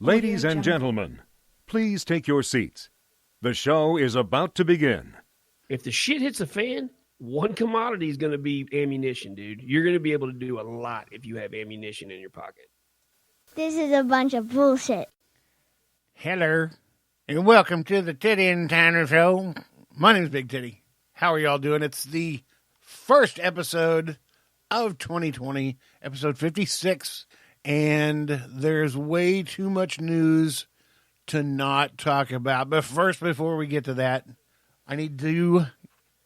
Ladies and gentlemen, please take your seats. The show is about to begin. If the shit hits a fan, one commodity is going to be ammunition, dude. You're going to be able to do a lot if you have ammunition in your pocket. This is a bunch of bullshit. Hello, and welcome to the Titty and Tanner Show. My name's Big Titty. How are y'all doing? It's the first episode of 2020, episode 56, and there's way too much news to not talk about. But first, before we get to that, I need to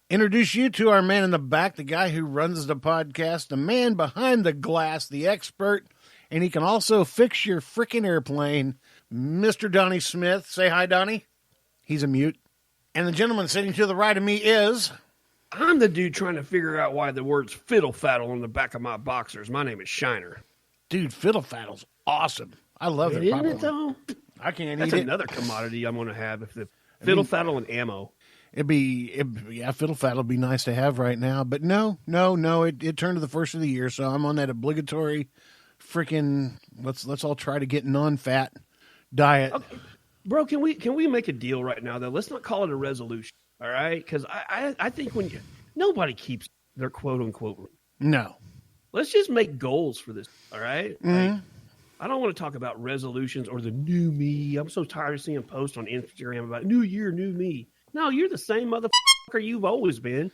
introduce you to our man in the back, the guy who runs the podcast, the man behind the glass, the expert, and he can also fix your freaking airplane, Mr. Donnie Smith. Say hi, Donnie. He's a mute. And the gentleman sitting to the right of me is... I'm the dude trying to figure out why the words fiddle faddle on the back of my boxers. My name is Shiner. Dude, fiddle faddle's awesome. I love it. Isn't it, though? I can't That's eat it. another commodity I'm going to have. If the fiddle faddle and ammo. Yeah, fiddle faddle would be nice to have right now. But no. It turned to the first of the year, so I'm on that obligatory freaking let's all try to get non-fat diet. Okay. Bro, can we make a deal right now, though? Let's not call it a resolution, all right? Because I think nobody keeps their quote-unquote. No. Let's just make goals for this, all right? Mm-hmm. Like, I don't want to talk about resolutions or the new me. I'm so tired of seeing posts on Instagram about new year, new me. No, you're the same motherfucker you've always been.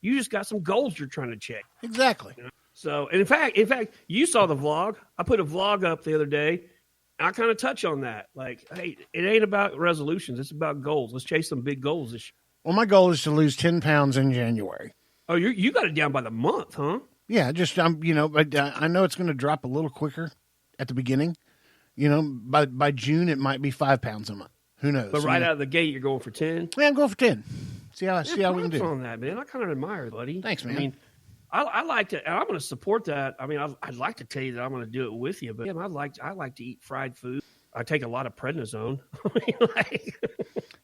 You just got some goals you're trying to check. Exactly. You know? So, and in fact, you saw the vlog. I put a vlog up the other day. I kind of touch on that. Like, hey, it ain't about resolutions. It's about goals. Let's chase some big goals this year. Well, my goal is to lose 10 pounds in January. Oh, you got it down by the month, huh? Yeah, just I know it's going to drop a little quicker at the beginning. You know, by June it might be 5 pounds a month. Who knows? But right out of the gate, you're going for 10. Yeah, I'm going for 10. See how we can do. On that, man. I kind of admire it, buddy. Thanks, man. I mean, I like to, and I'm going to support that. I mean, I'd like to tell you that I'm going to do it with you, but yeah, I like to eat fried food. I take a lot of prednisone.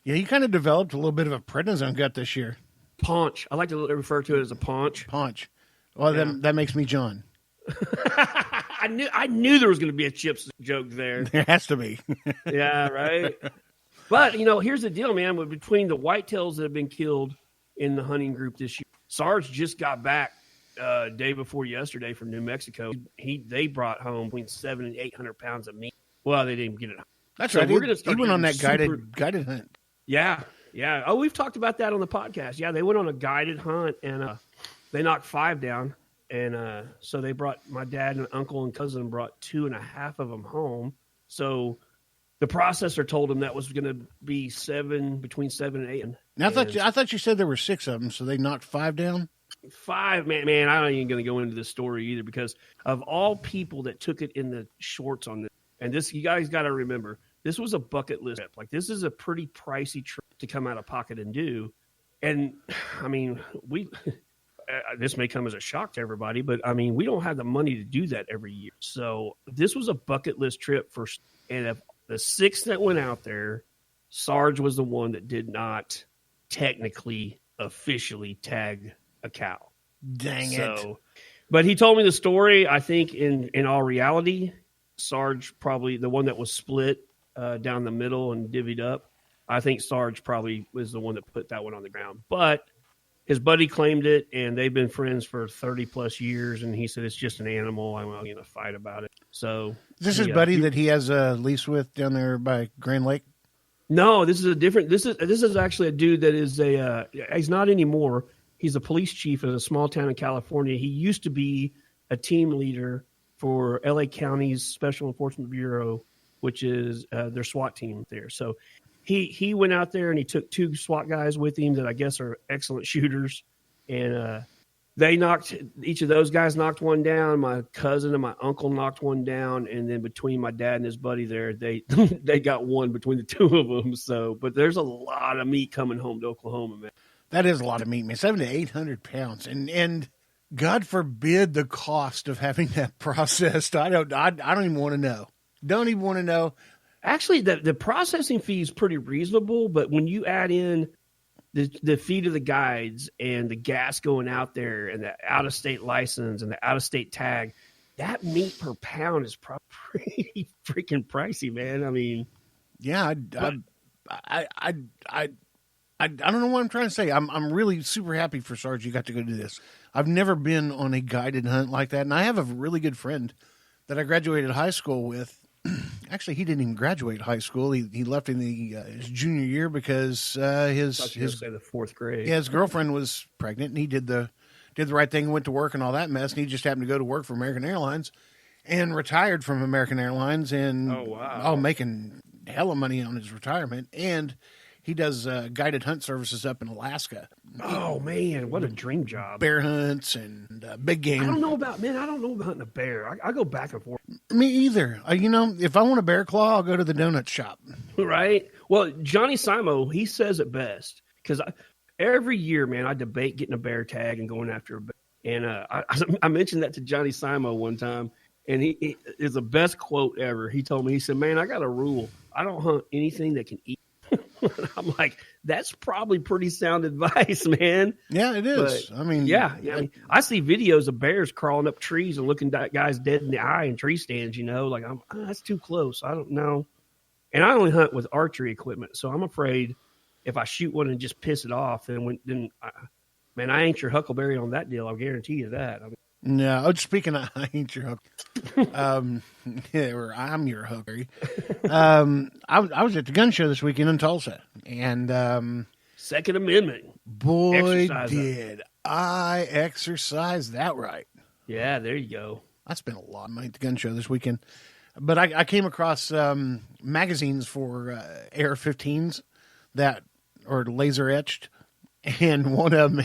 Yeah, you kind of developed a little bit of a prednisone gut this year. Paunch. I like to refer to it as a paunch. Paunch. Well, yeah. That makes me John. I knew there was going to be a chips joke there. There has to be. Yeah, right. But, here's the deal, man. Between the whitetails that have been killed in the hunting group this year, Sarge just got back day before yesterday from New Mexico. They brought home between 700 and 800 pounds of meat. Well, they didn't get it home. That's so right. We're gonna start he went on that guided hunt. Yeah. Oh, we've talked about that on the podcast. Yeah, they went on a guided hunt, and they knocked 5 down. And so they brought my dad and uncle and cousin brought 2.5 of them home. So the processor told them that was going to be between 7 and 8. Now, I thought you said there were 6 of them, so they knocked 5 down. 5, man. I'm not even going to go into this story either because of all people that took it in the shorts on this. And this, you guys got to remember, this was a bucket list trip. Like, this is a pretty pricey trip to come out of pocket and do. And I mean, this may come as a shock to everybody, but I mean, we don't have the money to do that every year. So this was a bucket list trip and of the 6 that went out there, Sarge was the one that did not technically, officially tag a cow. Dang it. But he told me the story. I think in all reality, Sarge probably the one that was split down the middle and divvied up. I think Sarge probably was the one that put that one on the ground. But his buddy claimed it, and they've been friends for 30-plus years, and he said it's just an animal. I'm not going to fight about it. So is this his buddy that he has a lease with down there by Grand Lake? No, this is a different – this is actually a dude that is he's not anymore. He's a police chief in a small town in California. He used to be a team leader for L.A. County's Special Enforcement Bureau, which is their SWAT team there. So he went out there and he took 2 SWAT guys with him that I guess are excellent shooters. And each of those guys knocked one down. My cousin and my uncle knocked one down. And then between my dad and his buddy there, they got one between the 2 of them. So, but there's a lot of meat coming home to Oklahoma, man. That is a lot of meat, man. 700 to 800 pounds. And God forbid the cost of having that processed. I don't even want to know. Don't even want to know. Actually, the processing fee is pretty reasonable, but when you add in the fee to the guides and the gas going out there and the out-of-state license and the out-of-state tag, that meat per pound is probably pretty freaking pricey, man. I mean, yeah, I don't know what I'm trying to say. I'm really super happy for Sarge. You got to go do this. I've never been on a guided hunt like that, and I have a really good friend that I graduated high school with. Actually, he didn't even graduate high school. He left in his junior year because his the fourth grade. Yeah, his girlfriend was pregnant, and he did the right thing and went to work and all that mess. And he just happened to go to work for American Airlines and retired from American Airlines and making hella money on his retirement. And he does guided hunt services up in Alaska. Oh man, what a dream job! Bear hunts and big game. I don't know about hunting a bear. I go back and forth. Me either. If I want a bear claw, I'll go to the donut shop. Right. Well, Johnny Simo, he says it best because every year, man, I debate getting a bear tag and going after a bear. And I mentioned that to Johnny Simo one time, and he is the best quote ever. He told me, he said, "Man, I got a rule. I don't hunt anything that can eat." I'm like, that's probably pretty sound advice, man. Yeah, it is. But, I see videos of bears crawling up trees and looking at guys dead in the eye in tree stands, like, that's too close. I don't know. And I only hunt with archery equipment, so I'm afraid if I shoot one and just piss it off, I ain't your huckleberry on that deal. I'll guarantee you that. No, speaking of, I ain't your hook. Or I'm your hooker. I was at the gun show this weekend in Tulsa, and Second Amendment. Boy, did I exercise that right. Yeah, there you go. I spent a lot of money at the gun show this weekend, but I came across magazines for AR-15s that are laser etched, and one of them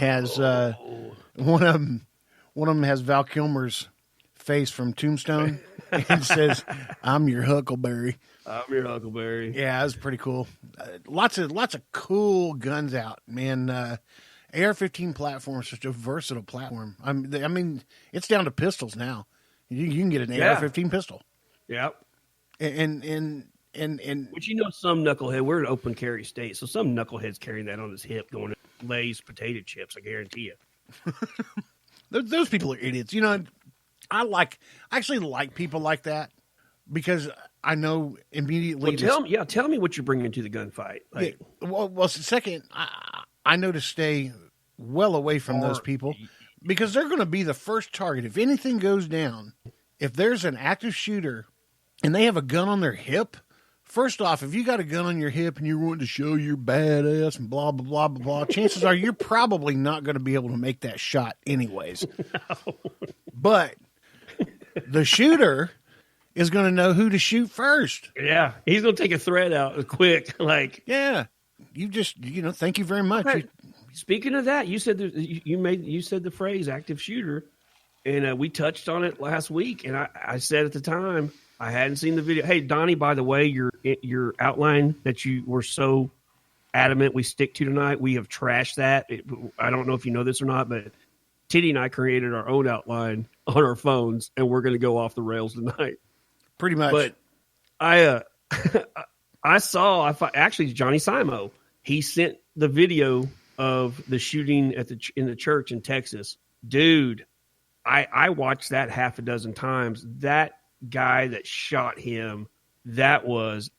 has Val Kilmer's face from Tombstone and says, "I'm your huckleberry." I'm your huckleberry. Yeah, it was pretty cool. Lots of cool guns out, man. AR-15 platform is such a versatile platform. I mean, it's down to pistols now. You can get an AR-15 pistol. Yep. And but some knucklehead. We're an open carry state, so some knucklehead's carrying that on his hip, going to Lay's potato chips. I guarantee you. Those people are idiots. I actually like people like that because I know immediately. Well, tell me what you're bringing to the gunfight. Second, I know to stay well away from those people because they're going to be the first target. If anything goes down, if there's an active shooter and they have a gun on their hip, first off, if you got a gun on your hip and you're wanting to show you're badass and blah, blah, blah, blah, blah, chances are you're probably not going to be able to make that shot anyways. No. But the shooter is going to know who to shoot first. Yeah, he's going to take a thread out quick. You just, thank you very much. Hey, speaking of that, you said you said the phrase active shooter, and we touched on it last week. And I said at the time, I hadn't seen the video. Hey, Donnie, by the way, your outline that you were so adamant we stick to tonight, we have trashed that. I don't know if you know this or not, but Titty and I created our own outline on our phones, and we're going to go off the rails tonight. Pretty much. But I saw actually Johnny Simo. He sent the video of the shooting in the church in Texas. Dude, I watched that half a dozen times. That guy that shot him, that was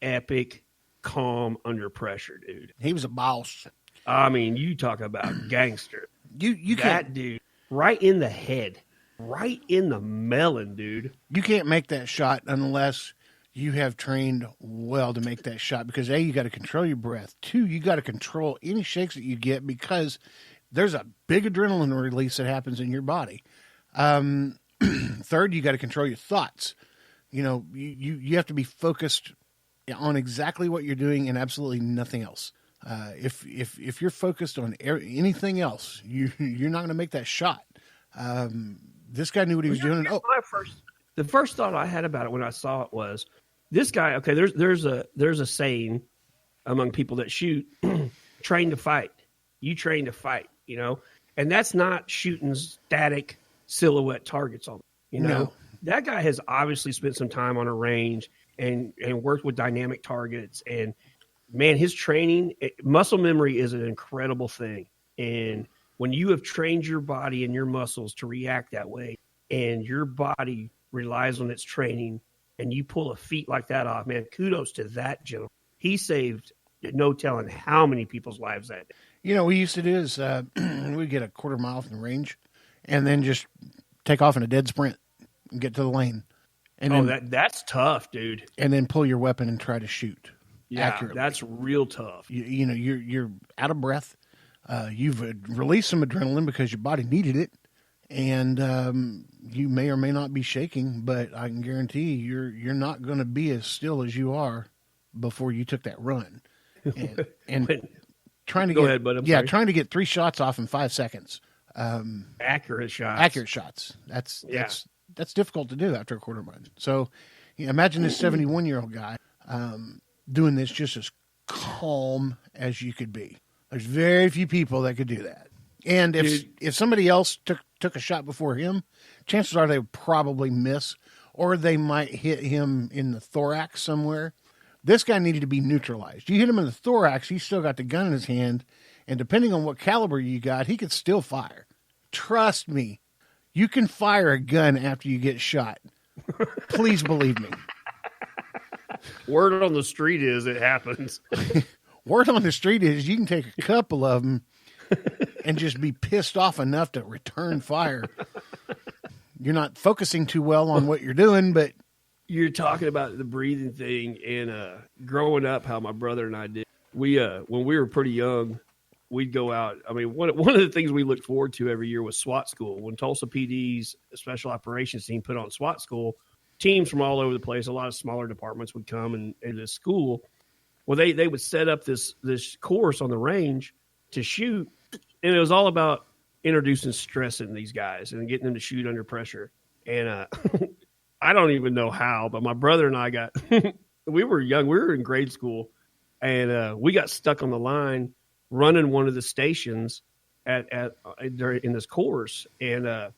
epic, calm under pressure, dude. He was a boss. I mean, you talk about gangster. You that can't, dude, right in the head, right in the melon, dude. You can't make that shot unless you have trained well to make that shot because A, you got to control your breath. 2, you got to control any shakes that you get because there's a big adrenaline release that happens in your body. 3rd, you got to control your thoughts. You have to be focused on exactly what you're doing and absolutely nothing else. If you're focused on anything else, you're not going to make that shot. This guy knew what he was doing. The first thought I had about it when I saw it was, this guy. Okay, there's a saying among people that shoot, train to fight. You train to fight, and that's not shooting static silhouette targets on. No. That guy has obviously spent some time on a range and worked with dynamic targets. And man, his training, muscle memory is an incredible thing. And when you have trained your body and your muscles to react that way, and your body relies on its training, and you pull a feat like that off, man, kudos to that gentleman. He saved no telling how many people's lives that day. You know, what we used to do is we'd get a quarter mile from the range and then just take off in a dead sprint and get to the lane. And that's tough, dude. And then pull your weapon and try to shoot accurately. That's real tough. You know, you're out of breath. You've released some adrenaline because your body needed it. And you may or may not be shaking, but I can guarantee you're not going to be as still as you are before you took that run. And trying to Go ahead, bud. sorry. Trying to get 3 shots off in 5 seconds. Accurate shots. Accurate shots. That's difficult to do after a quarter mile. So imagine this 71-year-old guy doing this just as calm as you could be. There's very few people that could do that. And if somebody else took a shot before him, chances are they would probably miss, or they might hit him in the thorax somewhere. This guy needed to be neutralized. You hit him in the thorax, he's still got the gun in his hand, and depending on what caliber you got, he could still fire. Trust me, you can fire a gun after you get shot. Please believe me. Word on the street is it happens. Word on the street is you can take a couple of them and just be pissed off enough to return fire. You're not focusing too well on what you're doing, but... You're talking about the breathing thing, and growing up, how my brother and I did. We when we were pretty young, we'd go out. I mean, one of the things we looked forward to every year was SWAT school. When Tulsa PD's Special Operations Team put on SWAT school, teams from all over the place, a lot of smaller departments would come and this school. Well, they would set up this course on the range to shoot, and it was all about introducing stress in these guys and getting them to shoot under pressure. And I don't even know how, but my brother and I we were young. We were in grade school, and we got stuck on the line running one of the stations in this course. And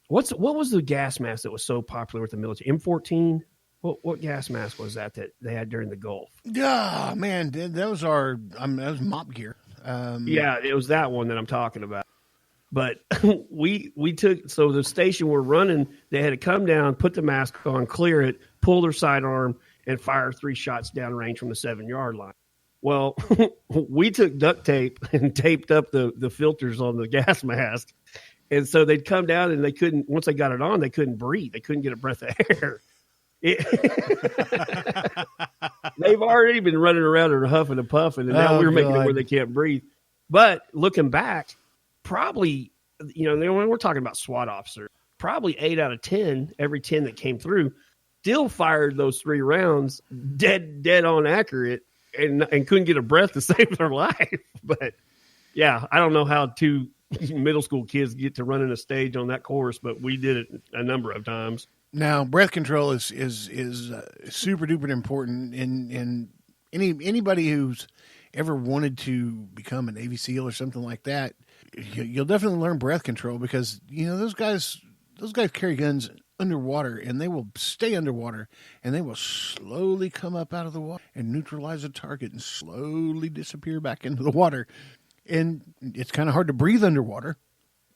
what was the gas mask that was so popular with the military? M14? What gas mask was that they had during the Gulf? Yeah, man, that was that was mop gear. Yeah, it was that one that I'm talking about. But we took, so the station we're running, they had to come down, put the mask on, clear it, pull their sidearm, and fire 3 shots downrange from the 7-yard line. Well, we took duct tape and taped up the filters on the gas mask. And so they'd come down and once they got it on, they couldn't breathe. They couldn't get a breath of air. They've already been running around and huffing and puffing, and now we're making it where they can't breathe. But looking back, probably, when we're talking about SWAT officers, probably 8 out of 10, every 10 that came through, still fired those 3 rounds dead on accurate and couldn't get a breath to save their life. But yeah, I don't know how 2 middle school kids get to running a stage on that course, but we did it a number of times. Now, breath control is super duper important, and anybody who's ever wanted to become a Navy SEAL or something like that, you'll definitely learn breath control, because those guys carry guns underwater, and they will stay underwater, and they will slowly come up out of the water and neutralize a target and slowly disappear back into the water. And it's kind of hard to breathe underwater.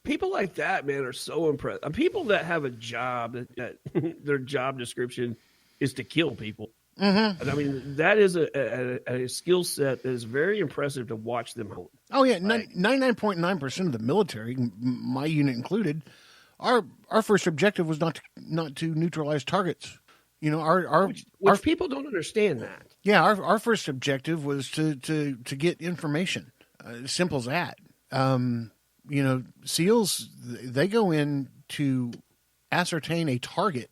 People like that, man, are so impressed. People that have a job that their job description is to kill people. Mm-hmm. I mean, that is a skill set that is very impressive to watch them hone. Oh yeah, 99.9% of the military, my unit included, our first objective was not to neutralize targets. Which people don't understand that. Yeah, our first objective was to get information. Simple as that. SEALs, they go in to ascertain a target,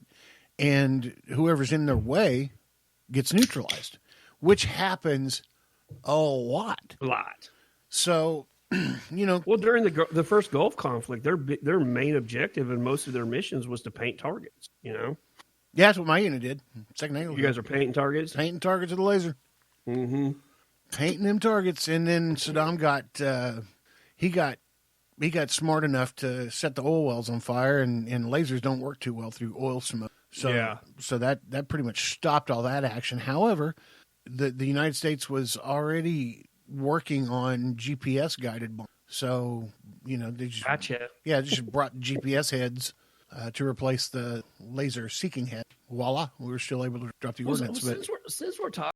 and whoever's in their way gets neutralized, which happens a lot. So, Well, during the first Gulf conflict, their main objective and most of their missions was to paint targets. Yeah, that's what my unit did. Second Angle. You guys are painting targets? Painting targets with a laser. Mm-hmm. Painting them targets, and then Saddam got smart enough to set the oil wells on fire, and lasers don't work too well through oil smoke. So that pretty much stopped all that action. However, the United States was already working on GPS guided bombs. So, they just gotcha. Yeah, they just brought GPS heads to replace the laser seeking head. Voila, we were still able to drop the ordinance. Since we're talking